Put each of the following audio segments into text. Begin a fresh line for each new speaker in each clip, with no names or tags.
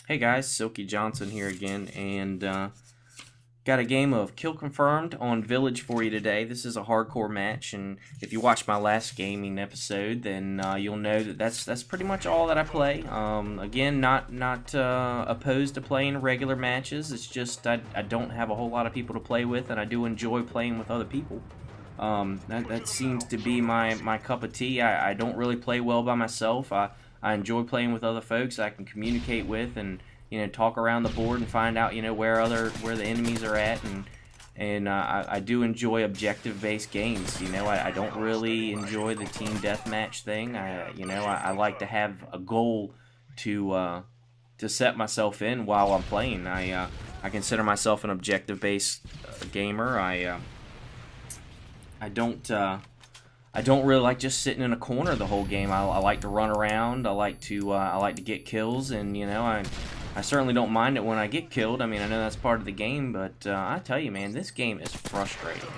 Hey guys, Silky Johnson here again, and got a game of Kill Confirmed on Village for you today. This is a hardcore match, and if you watched my last gaming episode, then you'll know that that's pretty much all that I play. Again, not opposed to playing regular matches. It's just I don't have a whole lot of people to play with, and I do enjoy playing with other people. That seems to be my cup of tea. I don't really play well by myself. I enjoy playing with other folks I can communicate with and talk around the board and find out where the enemies are at, and I do enjoy objective based games. I don't really enjoy the team deathmatch thing. I like to have a goal to set myself in while I'm playing. I consider myself an objective based gamer. I don't really like just sitting in a corner the whole game. I like to run around. I like to get kills, and I certainly don't mind it when I get killed. I mean, I know that's part of the game, but I tell you, man, this game is frustrating.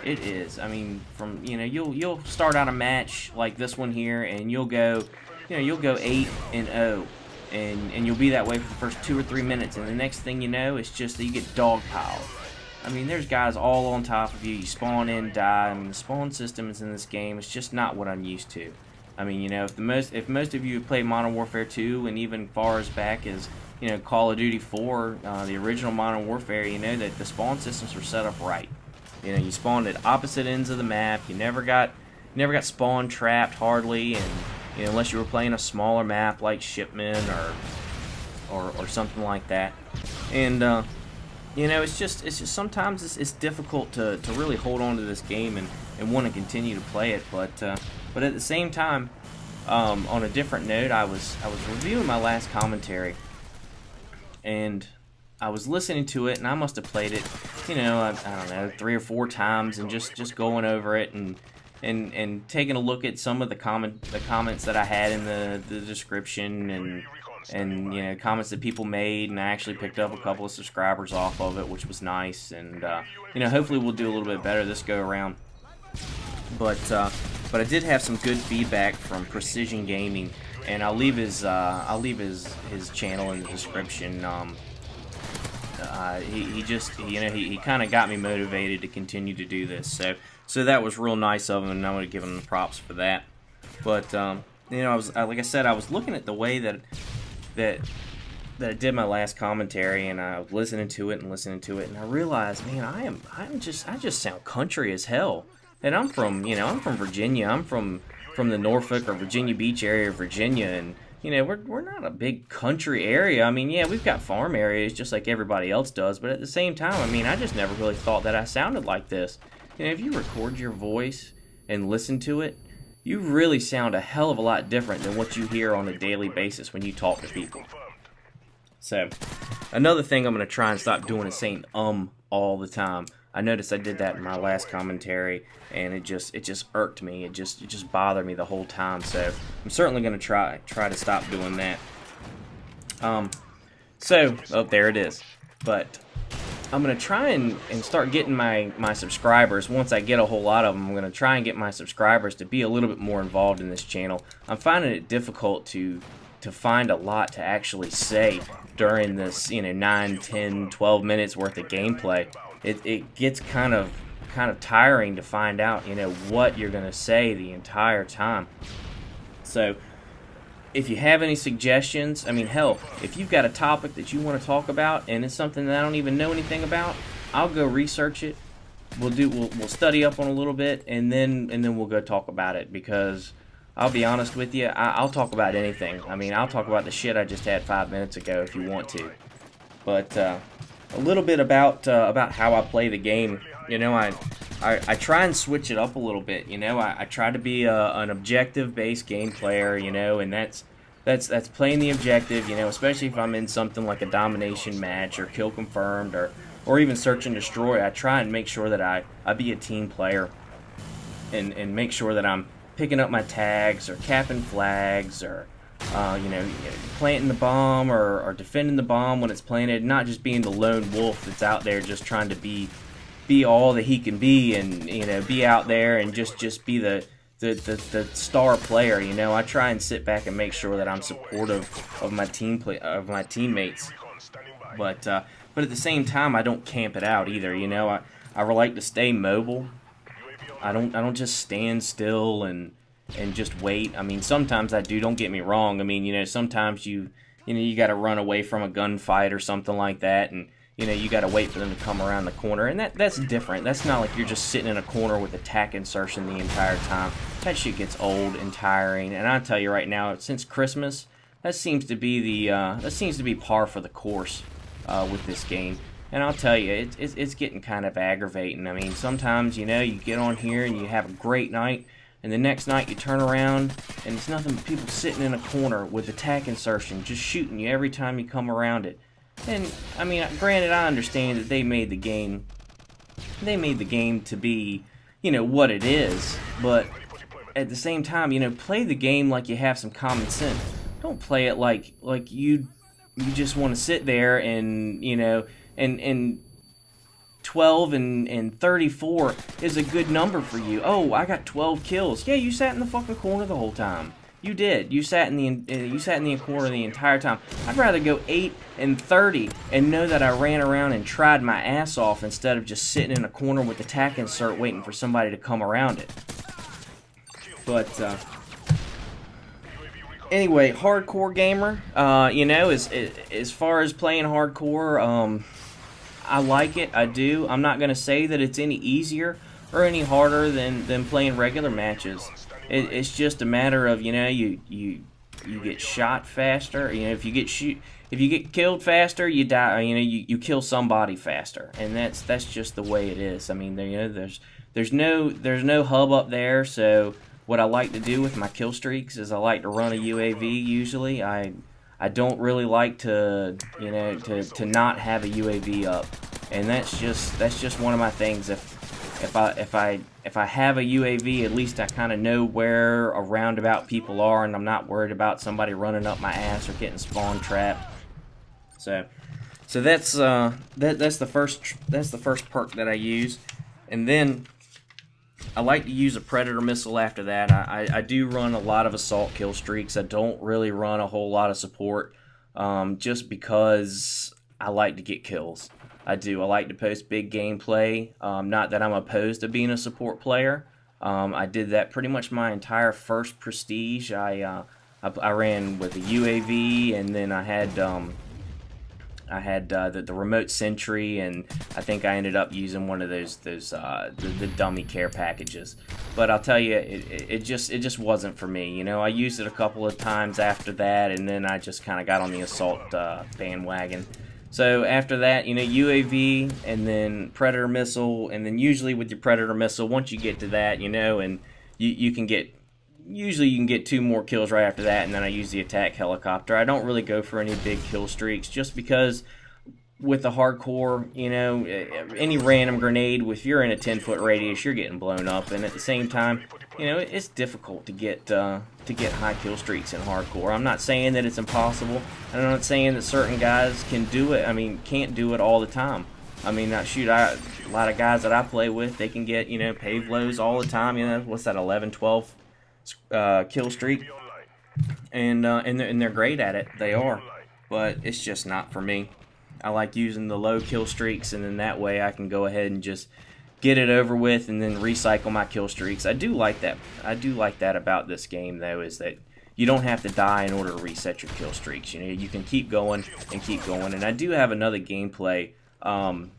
It is. I mean, you'll start out a match like this one here, and you'll go 8-0, and you'll be that way for the first 2 or 3 minutes, and the next thing you know, it's just that you get dogpiled. I mean, there's guys all on top of you. You spawn in, die. I mean, the spawn systems in this game is just not what I'm used to. I mean, if most of you have played Modern Warfare 2, and even far as back as Call of Duty 4, the original Modern Warfare, you know that the spawn systems were set up right. You spawned at opposite ends of the map. You never got spawn trapped hardly, and unless you were playing a smaller map like Shipment or something like that, and it's just sometimes it's difficult to really hold on to this game and want to continue to play it. But at the same time, on a different note, I was reviewing my last commentary, and I was listening to it, and I must have played it, I don't know, 3 or 4 times, and just going over it and taking a look at some of the comments that I had in the description, and comments that people made, and I actually picked up a couple of subscribers off of it, which was nice, and hopefully we'll do a little bit better this go around. But I did have some good feedback from Precision Gaming, and I'll leave his channel in the description. He kind of got me motivated to continue to do this, so that was real nice of him, and I want to give him the props for that. But like I said, I was looking at the way that I did my last commentary, and I was listening to it, and I realized, man, I just sound country as hell. And I'm from Virginia. I'm from the Norfolk or Virginia Beach area of Virginia, and we're not a big country area. I mean, yeah, we've got farm areas just like everybody else does, but at the same time, I mean, I just never really thought that I sounded like this. If you record your voice and listen to it, you really sound a hell of a lot different than what you hear on a daily basis when you talk to people. So, another thing I'm going to try and stop doing is saying all the time. I noticed I did that in my last commentary, and it just irked me. It just bothered me the whole time. So, I'm certainly going to try to stop doing that. There it is. But I'm going to try and start getting my subscribers. Once I get a whole lot of them, I'm going to try and get my subscribers to be a little bit more involved in this channel. I'm finding it difficult to find a lot to actually say during this 9, 10, 12 minutes worth of gameplay. It gets kind of tiring to find out what you're going to say the entire time. So if you have any suggestions, I mean, hell, if you've got a topic that you want to talk about and it's something that I don't even know anything about, I'll go research it. We'll study up on a little bit, and then we'll go talk about it, because I'll be honest with you, I'll talk about anything. I mean, I'll talk about the shit I just had 5 minutes ago if you want to. But a little bit about how I play the game. I try and switch it up a little bit. I try to be an objective-based game player. And that's playing the objective. Especially if I'm in something like a domination match or kill confirmed or even search and destroy. I try and make sure that I be a team player and make sure that I'm picking up my tags or capping flags or planting the bomb or defending the bomb when it's planted. Not just being the lone wolf that's out there just trying to be all that he can be, and be out there and just be the the star player. You know, I try and sit back and make sure that I'm supportive of my teammates. But at the same time, I don't camp it out either. You know, I like to stay mobile. I don't just stand still and just wait. I mean, sometimes I do. Don't get me wrong. I mean, you know, sometimes you got to run away from a gunfight or something like that, and you know, you got to wait for them to come around the corner, and that's different. That's not like you're just sitting in a corner with attack insertion the entire time. That shit gets old and tiring. And I tell you right now, since Christmas, that seems to be par for the course with this game. And I'll tell you, it's getting kind of aggravating. I mean, sometimes, you know, you get on here and you have a great night, and the next night you turn around and it's nothing but people sitting in a corner with attack insertion, just shooting you every time you come around it. And I mean, granted, I understand that they made the game to be, you know, what it is, but at the same time, you know, play the game like you have some common sense. Don't play it like you just want to sit there and, you know, and 12 and 34 is a good number for you. Oh, I got 12 kills. Yeah, you sat in the fucking corner the whole time. You did. You sat in the corner the entire time. I'd rather go 8 and 30 and know that I ran around and tried my ass off instead of just sitting in a corner with the tack insert waiting for somebody to come around it. But anyway, hardcore gamer. You know, as far as playing hardcore, I like it. I do. I'm not gonna say that it's any easier or any harder than playing regular matches. It's just a matter of, you know, you get shot faster. You know, if you get killed faster, you die. You know, you kill somebody faster, and that's just the way it is. I mean, you know, there's no hub up there. So what I like to do with my kill streaks is I like to run a UAV. Usually, I don't really like to, you know, to not have a UAV up, and that's just one of my things. If I have a UAV, at least I kind of know where a roundabout people are, and I'm not worried about somebody running up my ass or getting spawn trapped. So that's the first perk that I use, and then I like to use a predator missile after that. I do run a lot of assault kill streaks. I don't really run a whole lot of support, just because I like to get kills. I do. I like to post big gameplay. Not that I'm opposed to being a support player. I did that pretty much my entire first Prestige. I ran with a UAV, and then I had the remote sentry, and I think I ended up using one of those the dummy care packages. But I'll tell you, it just wasn't for me. You know, I used it a couple of times after that, and then I just kind of got on the assault bandwagon. So after that, you know, UAV and then Predator missile, and then usually with your Predator missile, once you get to that, you know, and you can get, usually you can get 2 more kills right after that, and then I use the attack helicopter. I don't really go for any big kill streaks, just because with the hardcore, you know, any random grenade, if you're in a 10-foot radius, you're getting blown up, and at the same time, you know, it's difficult to get high kill streaks in hardcore. I'm not saying that it's impossible, and I'm not saying that certain guys can do it. I mean, can't do it all the time. I mean, a lot of guys that I play with, they can get, you know, pave lows all the time. You know, what's that, 11, 12 kill streak, and they're great at it. They are, but it's just not for me. I like using the low kill streaks, and then that way I can go ahead and just get it over with, and then recycle my kill streaks. I do like that. I do like that about this game, though, is that you don't have to die in order to reset your kill streaks. You know, you can keep going and keep going. And I do have another gameplay on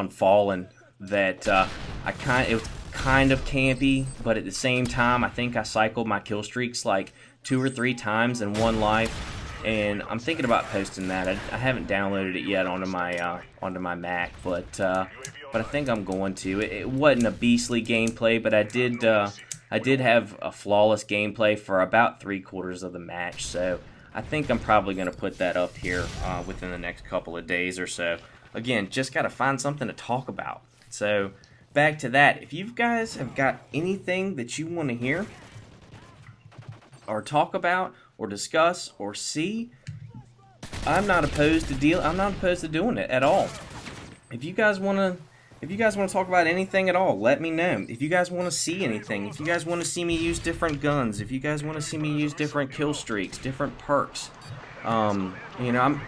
Fallen that it was kind of campy, but at the same time, I think I cycled my kill streaks like 2 or 3 times in one life. And I'm thinking about posting that. I haven't downloaded it yet onto my Mac, but I think I'm going to. It wasn't a beastly gameplay, but I did have a flawless gameplay for about 3/4 of the match. So I think I'm probably going to put that up here within the next couple of days or so. Again, just got to find something to talk about. So back to that. If you guys have got anything that you want to hear or talk about, or discuss, or see, I'm not opposed to doing it at all. If you guys want to If you guys want to talk about anything at all, let me know. If you guys want to see anything, if you guys want to see me use different guns, if you guys want to see me use different kill streaks, different perks, you know,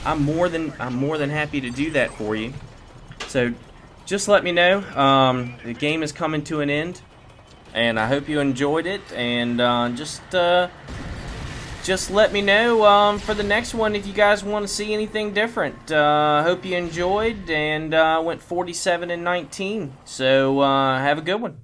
I'm more than happy to do that for you. So just let me know. The game is coming to an end, and I hope you enjoyed it. And just let me know for the next one if you guys want to see anything different. I hope you enjoyed, and went 47 and 19. So have a good one.